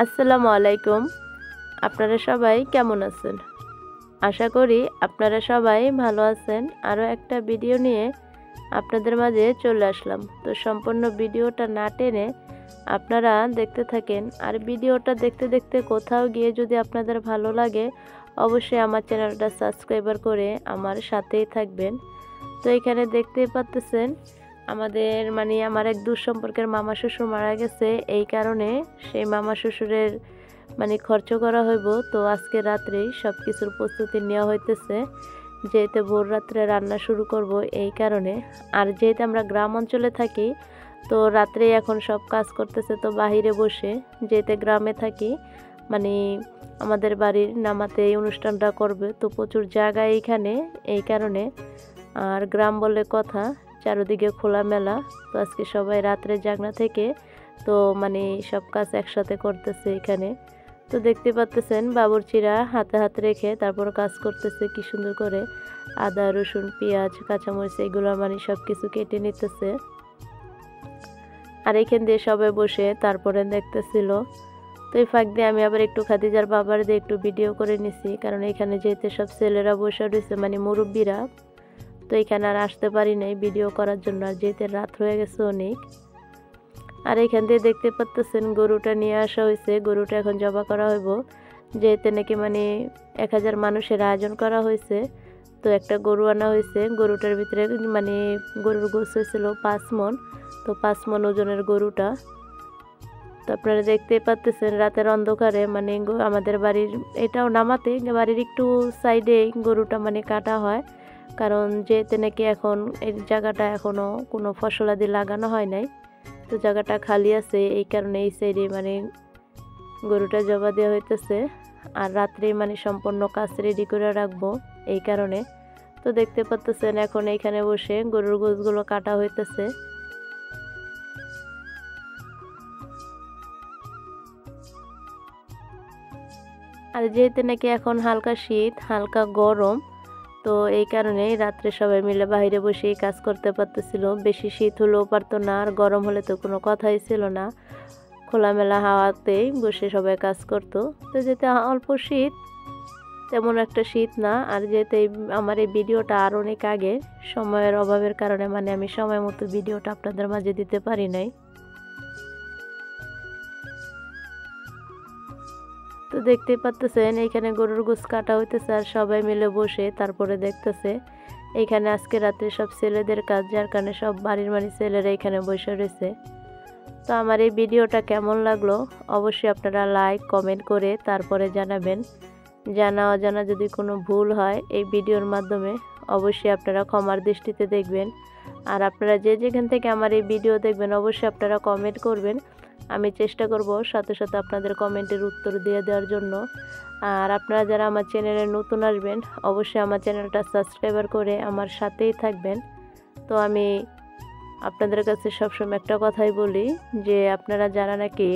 আসসালামু আলাইকুম। আপনারা সবাই কেমন আছেন? আশা করি আপনারা সবাই ভালো আছেন। আরও একটা ভিডিও নিয়ে আপনাদের মাঝে চলে আসলাম। তো সম্পূর্ণ ভিডিওটা না টেনে আপনারা দেখতে থাকেন। আর ভিডিওটা দেখতে দেখতে কোথাও গিয়ে যদি আপনাদের ভালো লাগে, অবশ্যই আমার চ্যানেলটা সাবস্ক্রাইবার করে আমার সাথেই থাকবেন। তো এখানে দেখতেই পাচ্তেছেন আমার এক দূর সম্পর্কের মামা শ্বশুর মারা গেছে। এই কারণে সেই মামা শ্বশুরের খরচ করা হইব। তো আজকে রাত্রেই সব কিছুর প্রস্তুতি নেওয়া হইতেছে, যেহেতু ভোর রাত্রে রান্না শুরু করব এই কারণে। আর যেহেতু আমরা গ্রাম অঞ্চলে থাকি, তো রাত্রেই এখন সব কাজ করতেছে। তো বাহিরে বসে, যেহেতু গ্রামে থাকি, মানে আমাদের বাড়ির নামাতে এই অনুষ্ঠানটা করবে, তো প্রচুর জায়গা এইখানে, এই কারণে। আর গ্রাম বলে কথা, চারদিকে খোলামেলা। তো আজকে সবাই রাত্রে জাগনা থেকে তো সব কাজ একসাথে করতেছে এখানে। তো দেখতে পাচ্তেছেন বাবুর্চিরা হাতে হাত রেখে তারপর কাজ করতেছে কি সুন্দর করে। আদা রসুন পেঁয়াজ কাঁচামরিচ এগুলো সব কিছু কেটে নিতেছে। আর এখান দিয়ে সবাই বসে তারপরে দেখতেছিল। তো এই ফাঁক দিয়ে আমি আবার একটু খাদিজার বাবার দিয়ে একটু ভিডিও করে নিছি, কারণ এখানে যেহেতু সব ছেলেরা বসে রয়েছে, মুরব্বীরা। তো এখানে আর আসতে পারি নাই ভিডিও করার জন্য, আর যেহেতু রাত হয়ে গেছে অনেক। আর এখান দিয়ে দেখতে পাচ্তেছেন গরুটা নিয়ে আসা হয়েছে। গরুটা এখন জবা করা হইব, যেহেতু নাকি 1000 মানুষের আয়োজন করা হয়েছে। তো একটা গরু আনা হয়েছে। গরুটার ভিতরে গরুর গোস হয়েছিল 5 মণ। তো 5 মণ ওজনের গরুটা। তো আপনারা দেখতে পাচ্তেছেন রাতের অন্ধকারে আমাদের বাড়ির এটাও নামাতে বাড়ির একটু সাইডে গরুটা কাটা হয়, কারণ যেহেতু নাকি এখন এই জায়গাটা এখনো কোনো ফসলাদি লাগানো হয় নাই। তো জায়গাটা খালি আছে, এই কারণে এই সাইডে গরুটা জবা দেওয়া হইতেছে। আর রাত্রে সম্পূর্ণ কাজ রেডি করে রাখবো এই কারণে। তো দেখতে পাচ্তেছেন এখন এইখানে বসে গরুর গোশগুলো কাটা হইতেছে। আর যেহেতু নাকি এখন হালকা শীত হালকা গরম, তো এই কারণেই রাত্রে সবাই মিলে বাইরে বসেই কাজ করতে পারতেছিল। বেশি শীত হলেও পারতো না, আর গরম হলে তো কোনো কথাই ছিল না। খোলামেলা হাওয়াতেই বসে সবাই কাজ করতো। তো যেতে অল্প শীত, তেমন একটা শীত না। আর যেহেতু আমার এই ভিডিওটা আর অনেক আগে, সময়ের অভাবের কারণে আমি সময় মতো ভিডিওটা আপনাদের মাঝে দিতে পারি নাই। তো দেখতেই পাচ্তেছেন এইখানে গরুর গোশ কাটা হইতেছে, আর সবাই মিলে বসে তারপরে দেখতেছে। এইখানে আজকে রাত্রে সব ছেলেদের কাজ, যার কারণে সব বাড়ির ছেলেরা এখানে বসে রয়েছে। তো আমার এই ভিডিওটা কেমন লাগলো অবশ্যই আপনারা লাইক কমেন্ট করে তারপরে জানাবেন। জানা অজানা যদি কোনো ভুল হয় এই ভিডিওর মাধ্যমে, অবশ্যই আপনারা ক্ষমার দৃষ্টিতে দেখবেন। আর আপনারা যে যেখান থেকে আমার এই ভিডিও দেখবেন, অবশ্যই আপনারা কমেন্ট করবেন। আমি চেষ্টা করব সাথে সাথে আপনাদের কমেন্টের উত্তর দিয়ে দেওয়ার জন্য। আর আপনারা যারা আমার চ্যানেলে নতুন আসবেন, অবশ্যই আমার চ্যানেলটা সাবস্ক্রাইবার করে আমার সাথেই থাকবেন। তো আমি আপনাদের কাছে সবসময় একটা কথাই বলি, যে আপনারা যারা নাকি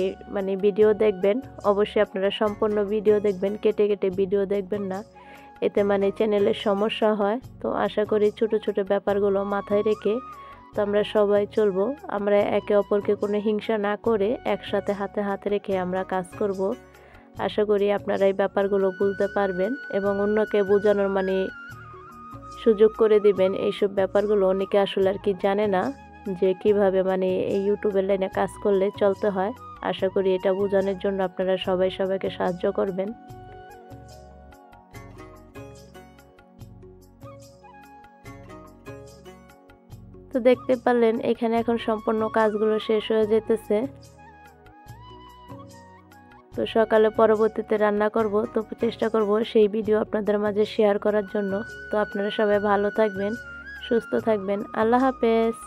ভিডিও দেখবেন, অবশ্যই আপনারা সম্পূর্ণ ভিডিও দেখবেন, কেটে কেটে ভিডিও দেখবেন না। এতে চ্যানেলের সমস্যা হয়। তো আশা করি ছোট ছোট ব্যাপারগুলো মাথায় রেখে তো আমরা সবাই চলবো। আমরা একে অপরকে কোনো হিংসা না করে একসাথে হাতে হাত রেখে আমরা কাজ করব। আশা করি আপনারা এই ব্যাপারগুলো বুঝতে পারবেন এবং অন্যকে বোঝানোর সুযোগ করে দিবেন। এইসব ব্যাপারগুলো অনেকে আসলে আর কি জানে না, যে কিভাবে এই ইউটিউবের লাইনে কাজ করলে চলতে হয়। আশা করি এটা বোঝানোর জন্য আপনারা সবাই সবাইকে সাহায্য করবেন। তো দেখতে পারলেন এখানে এখন সম্পূর্ণ কাজগুলো শেষ হয়ে যেতেছে। তো সকালে পরবর্তীতে রান্না করব, তো চেষ্টা করব সেই ভিডিও আপনাদের মাঝে শেয়ার করার জন্য। তো আপনারা সবাই ভালো থাকবেন, সুস্থ থাকবেন। আল্লাহ হাফেজ।